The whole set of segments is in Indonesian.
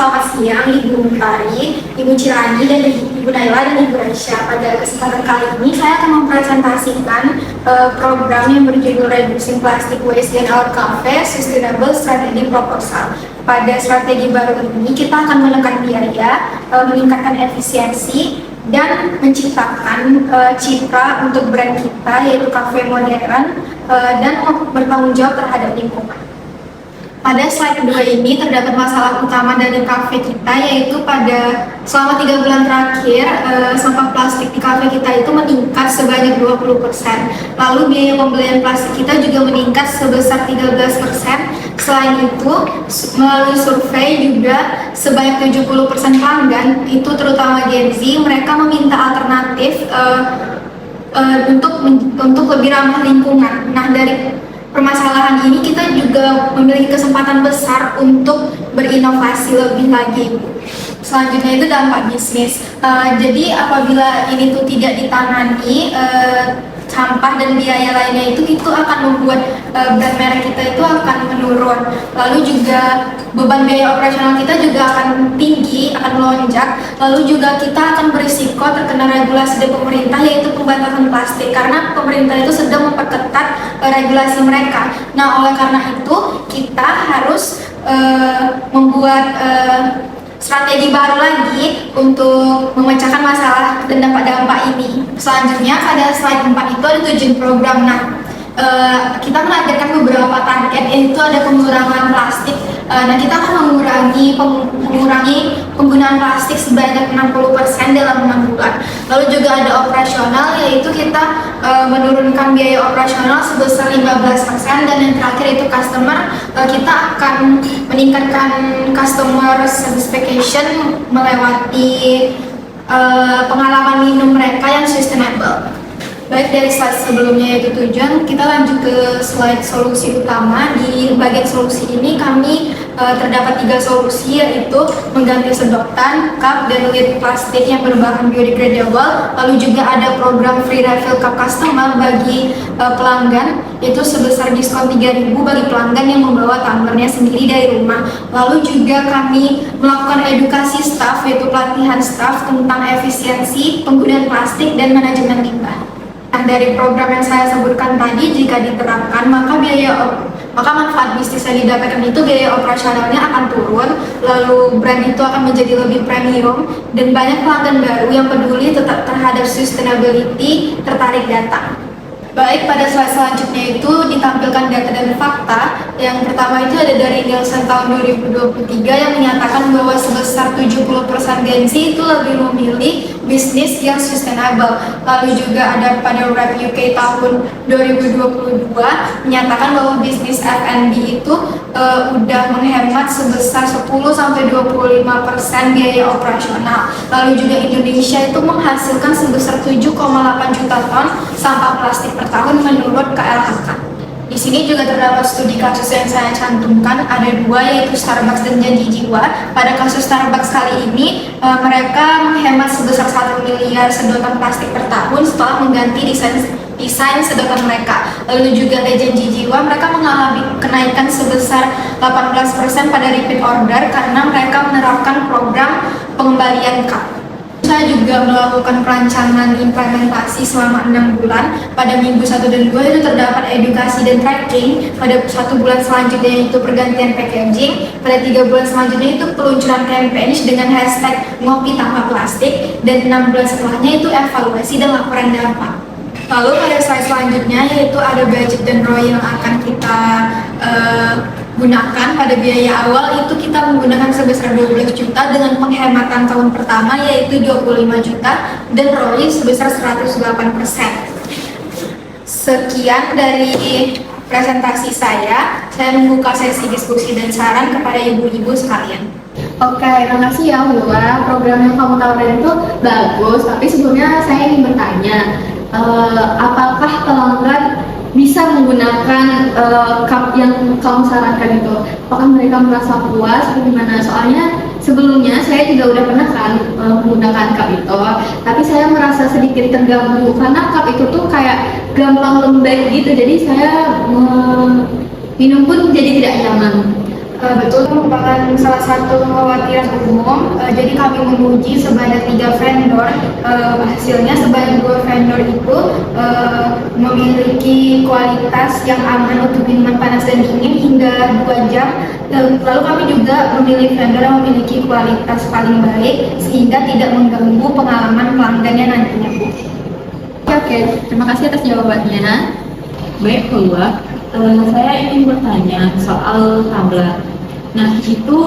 selamat siang Ibu Mentari, Ibu Cirani, dan Ibu Naila dan Ibu Aisyah. Pada kesempatan kali ini saya akan mempresentasikan program yang berjudul Reducing Plastic Waste in Our Cafe Sustainable Strategy Proposal. Pada strategi baru ini kita akan menekan biaya, meningkatkan efisiensi, dan menciptakan citra untuk brand kita yaitu kafe modern dan bertanggung jawab terhadap lingkungan. Pada slide kedua ini terdapat masalah utama dari kafe kita, yaitu pada selama 3 bulan terakhir sampah plastik di kafe kita itu meningkat sebanyak 20%. Lalu biaya pembelian plastik kita juga meningkat sebesar 13%. Selain itu, melalui survei juga sebanyak 70% pelanggan, itu terutama Gen Z, mereka meminta alternatif untuk lebih ramah lingkungan. Nah, dari permasalahan ini kita juga memiliki kesempatan besar untuk berinovasi lebih lagi. Selanjutnya itu dampak bisnis. Jadi apabila ini tuh tidak ditangani, sampah dan biaya lainnya itu akan membuat brand merek kita itu akan menurun. Lalu juga beban biaya operasional kita juga akan tinggi, akan melonjak. Lalu juga kita akan berisiko terkena regulasi dari pemerintah, yaitu pembatasan plastik, karena pemerintah itu sedang memperketat regulasi mereka. Nah, oleh karena itu kita harus membuat strategi baru lagi untuk memecahkan masalah dan dampak-dampak ini. Selanjutnya pada slide 4 itu ada tujuan program. Nah, kita menargetkan beberapa target, yaitu ada pengurangan plastik. Nah, kita akan mengurangi penggunaan plastik sebanyak 60% dalam 6 bulan. Lalu juga ada operasional, yaitu kita menurunkan biaya operasional sebesar 15%, dan yang terakhir itu customer, kita akan meningkatkan customer satisfaction melewati pengalaman minum mereka yang sustainable. Baik, dari slide sebelumnya yaitu tujuan, kita lanjut ke slide solusi utama. Di bagian solusi ini kami terdapat 3 solusi, yaitu mengganti sedotan, cup, dan lid plastik yang berbahan biodegradable. Lalu juga ada program free refill cup customer bagi pelanggan, yaitu sebesar diskon 3.000 bagi pelanggan yang membawa tumblernya sendiri dari rumah. Lalu juga kami melakukan edukasi staff, yaitu pelatihan staff tentang efisiensi penggunaan plastik dan manajemen limbah. Nah, dari program yang saya sebutkan tadi, jika diterapkan, maka manfaat bisnis yang didapatkan itu biaya operasionalnya akan turun, lalu brand itu akan menjadi lebih premium, dan banyak pelanggan baru yang peduli terhadap sustainability tertarik datang. Baik, pada slide selanjutnya itu ditampilkan data dan fakta. Yang pertama itu ada dari Nielsen tahun 2023 yang menyatakan bahwa sebesar 70% Gen Z itu lebih memilih bisnis yang sustainable. Lalu juga ada pada Rap UK tahun 2022 menyatakan bahwa bisnis F&B itu udah menghemat sebesar 10-25% biaya operasional. Lalu juga Indonesia itu menghasilkan sebesar 7,8 juta ton sampah plastik per tahun menurut KLHK. Di sini juga terdapat studi kasus yang saya cantumkan, ada 2, yaitu Starbucks dan Janji Jiwa. Pada kasus Starbucks kali ini, mereka menghemat sebesar 1 miliar sedotan plastik per tahun setelah mengganti desain sedotan mereka. Lalu juga ada Janji Jiwa, mereka mengalami kenaikan sebesar 18% pada repeat order karena mereka menerapkan program pengembalian cup. Saya juga melakukan perancangan implementasi selama 6 bulan. Pada minggu 1 dan 2 itu terdapat edukasi dan tracking. Pada 1 bulan selanjutnya itu pergantian packaging. Pada 3 bulan selanjutnya itu peluncuran campaign dengan hashtag ngopi tanpa plastik. Dan 6 bulan setelahnya itu evaluasi dan laporan dampak. Lalu pada slide selanjutnya yaitu ada budget dan ROI yang akan kita gunakan. Pada biaya awal itu kita menggunakan sebesar 12 juta dengan penghematan tahun pertama yaitu 25 juta dan ROI sebesar 108%. Sekian dari presentasi saya membuka sesi diskusi dan saran kepada ibu-ibu sekalian. Oke, terima kasih ya Hula. Program yang kamu tawarin itu bagus, tapi sebelumnya saya ingin bertanya, apakah pelanggan bisa menggunakan cup yang kamu sarankan itu? Apakah mereka merasa puas atau gimana? Soalnya sebelumnya saya juga udah pernah kan menggunakan cup itu, tapi saya merasa sedikit terganggu karena cup itu tuh kayak gampang lembek gitu, jadi saya minum pun jadi tidak nyaman. Betul, itu merupakan salah satu kekhawatiran umum. Jadi kami menguji sebanyak 3 vendor. Hasilnya sebanyak 2 vendor itu memiliki kualitas yang aman untuk minuman panas dan dingin hingga 2 jam. Lalu kami juga memilih vendor yang memiliki kualitas paling baik sehingga tidak mengganggu pengalaman pelanggannya nantinya, Bu. Oke, terima kasih atas jawabannya. Baik, Hulwa. Saya ingin bertanya soal tumbler. Nah, itu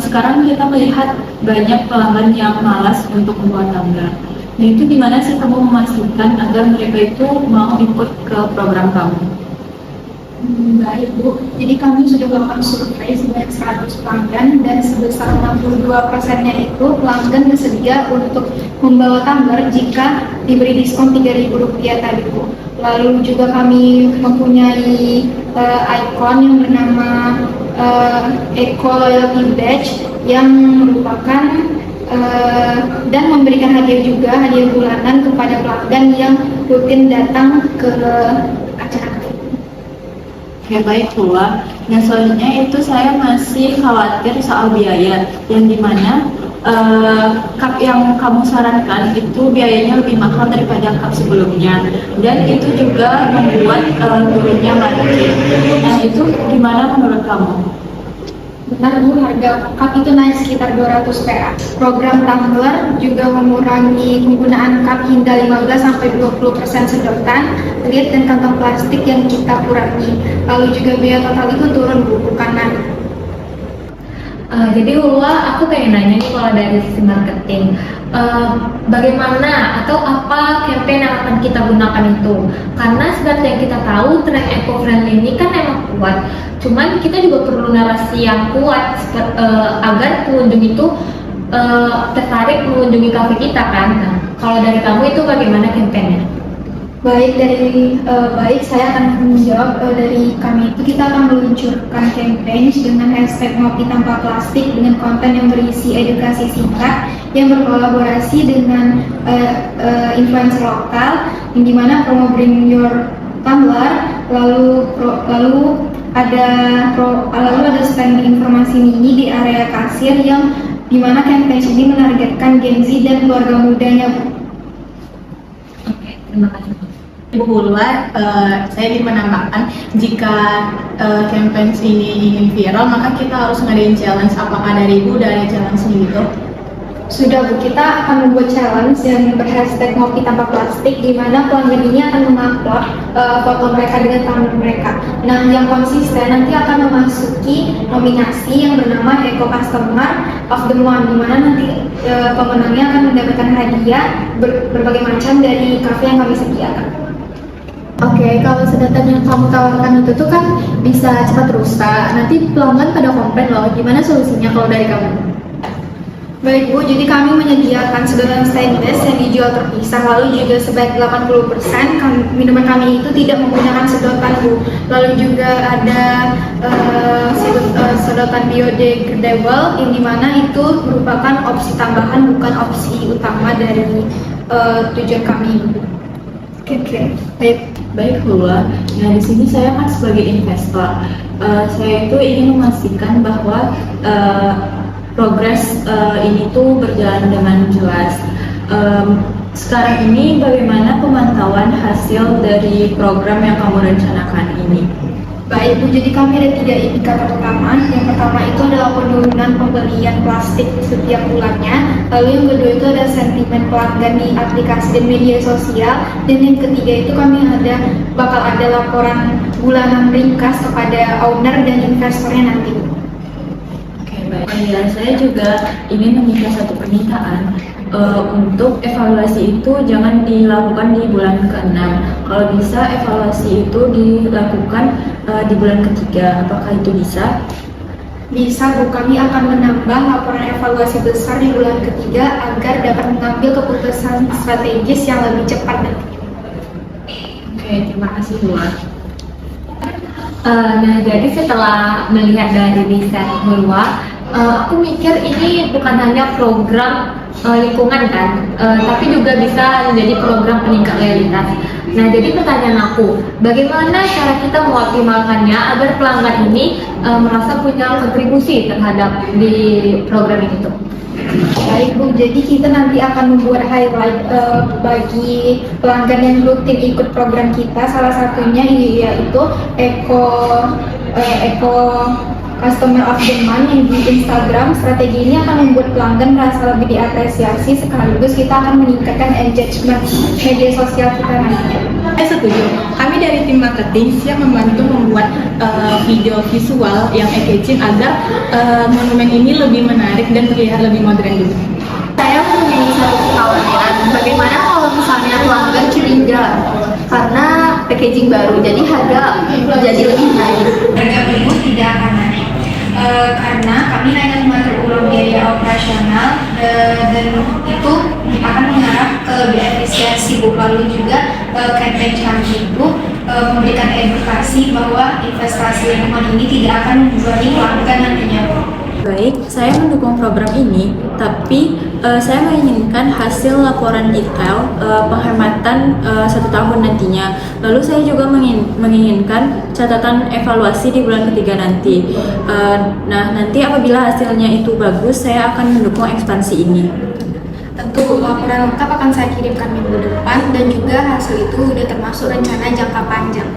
sekarang kita melihat banyak pelanggan yang malas untuk membuat tumbler. Nah, itu gimana sih kamu memastikan agar mereka itu mau ikut ke program kamu? Baik, Bu. Jadi kami sudah melakukan survei sebanyak 100 pelanggan dan sebesar 62%-nya itu pelanggan bersedia untuk membawa tumbler jika diberi diskon Rp3.000 tadi, Bu. Lalu juga kami mempunyai ikon yang bernama Eco Loyalty Badge yang merupakan dan memberikan hadiah bulanan kepada pelanggan yang rutin datang ke acara. Oke, baik, Hulwa. Nah, selanjutnya itu saya masih khawatir soal biaya, yang dimana cup yang kamu sarankan itu biayanya lebih mahal daripada cup sebelumnya, dan itu juga membuat turunnya margin. Nah, itu gimana menurut kamu? Benar, Bu, harga cup itu naik sekitar 200 PA. Program tumbler juga mengurangi penggunaan cup hingga 15-20% sedotan, lid, dan kantong plastik yang kita kurangi. Lalu juga biaya total itu turun, Bu, bukan naik. Jadi Hulwa, aku pengen nanya nih kalau dari sisi marketing, bagaimana atau apa campaign yang akan kita gunakan itu? Karena seperti yang kita tahu, tren eco-friendly ini kan emang kuat. Cuman kita juga perlu narasi yang kuat agar pengunjung itu tertarik mengunjungi kafe kita kan. Nah, kalau dari kamu itu bagaimana campaignnya? Baik, saya akan menjawab. Dari kami itu kita akan meluncurkan campaign dengan hashtag ngopi tanpa plastik dengan konten yang berisi edukasi singkat yang berkolaborasi dengan influencer lokal, yang dimana promo Bring Your Tumbler, lalu ada stand informasi mini di area kasir yang dimana campaign ini menargetkan Gen Z dan keluarga mudanya. Oke, terima kasih. Ibu Hulwa, saya ingin menambahkan jika campaign ini ingin viral, maka kita harus ngadain challenge. Apakah dari Ibu dari challenge-nya gitu? Sudah, Bu, kita akan membuat challenge yang berhashtag ngopi tanpa plastik, di mana pelanggan ini akan mengupload foto mereka dengan tumbler mereka. Nah, yang konsisten nanti akan memasuki nominasi yang bernama Eco Customer of the Month, di mana nanti pemenangnya akan mendapatkan hadiah berbagai macam dari kafe yang kami sediakan. Oke, kalau sedotan yang kamu tawarkan itu tuh kan bisa cepat rusak. Nanti pelanggan pada komplain loh. Gimana solusinya kalau dari kamu? Baik, Bu, jadi kami menyediakan sedotan stainless yang dijual terpisah, lalu juga sebanyak 80% minuman kami itu tidak menggunakan sedotan, Bu. Lalu juga ada sedotan biodegradable yang dimana itu merupakan opsi tambahan, bukan opsi utama dari tujuan kami. Oke. Baik, Hulwa. Nah, di sini saya kan sebagai investor, saya itu ingin memastikan bahwa progres ini tuh berjalan dengan jelas. Sekarang ini bagaimana pemantauan hasil dari program yang kamu rencanakan ini? Baik, Bu, jadi kami ada 3 indikator utama. Yang pertama itu adalah penurunan pembelian plastik setiap bulannya. Lalu yang kedua itu ada sentimen pelanggan di aplikasi dan media sosial. Dan yang ketiga itu kami bakal ada laporan bulanan ringkas kepada owner dan investornya nanti. Oke, baik. Ya, saya juga ingin meminta satu permintaan. Untuk evaluasi itu jangan dilakukan di bulan ke-6. Kalau bisa evaluasi itu dilakukan di bulan ketiga. Apakah itu bisa? Bisa, Bu. Kami akan menambah laporan evaluasi besar di bulan ketiga agar dapat mengambil keputusan strategis yang lebih cepat nanti. Oke, terima kasih, Hulwa. Nah, jadi setelah melihat dari riset Hulwa, Aku mikir ini bukan hanya program lingkungan kan, tapi juga bisa menjadi program peningkat loyalitas. Nah, jadi pertanyaan aku, bagaimana cara kita mengoptimalkannya agar pelanggan ini merasa punya kontribusi terhadap di program ini tuh? Baik Bu, jadi kita nanti akan membuat highlight bagi pelanggan yang rutin ikut program kita. Salah satunya yaitu Eko Customer of the Month yang di Instagram. Strategi ini akan membuat pelanggan merasa lebih diapresiasi, sekaligus kita akan meningkatkan engagement media sosial kita nantinya. Saya setuju. Kami dari tim marketing siap membantu membuat video visual yang engaging agar monumen ini lebih menarik dan terlihat lebih modern juga. Saya memiliki satu kekhawatiran, bagaimana kalau misalnya pelanggan curiga karena packaging baru, jadi harga jadi lebih naik. Harga umum tidak akan naik karena kami akan mengatur ulang biaya operasional dan itu akan mengarah ke lebih efisiensi Bu. Lalu juga campaign kami itu memberikan edukasi bahwa investasi lingkungan ini tidak akan membebani pelanggan nantinya Bu. Baik, saya mendukung program ini, tapi saya menginginkan hasil laporan detail penghematan 1 tahun nantinya. Lalu saya juga menginginkan catatan evaluasi di bulan ketiga nanti. Nah, nanti apabila hasilnya itu bagus, saya akan mendukung ekspansi ini. Tentu laporan lengkap akan saya kirimkan minggu depan dan juga hasil itu sudah termasuk rencana jangka panjang.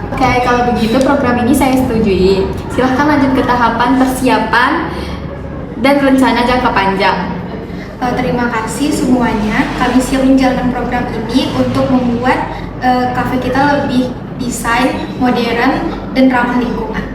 Oke, kalau begitu program ini saya setujui. Silahkan lanjut ke tahapan persiapan dan rencana jangka panjang. Terima kasih semuanya. Kami siap menjalankan program ini untuk membuat kafe kita lebih desain, modern, dan ramah lingkungan.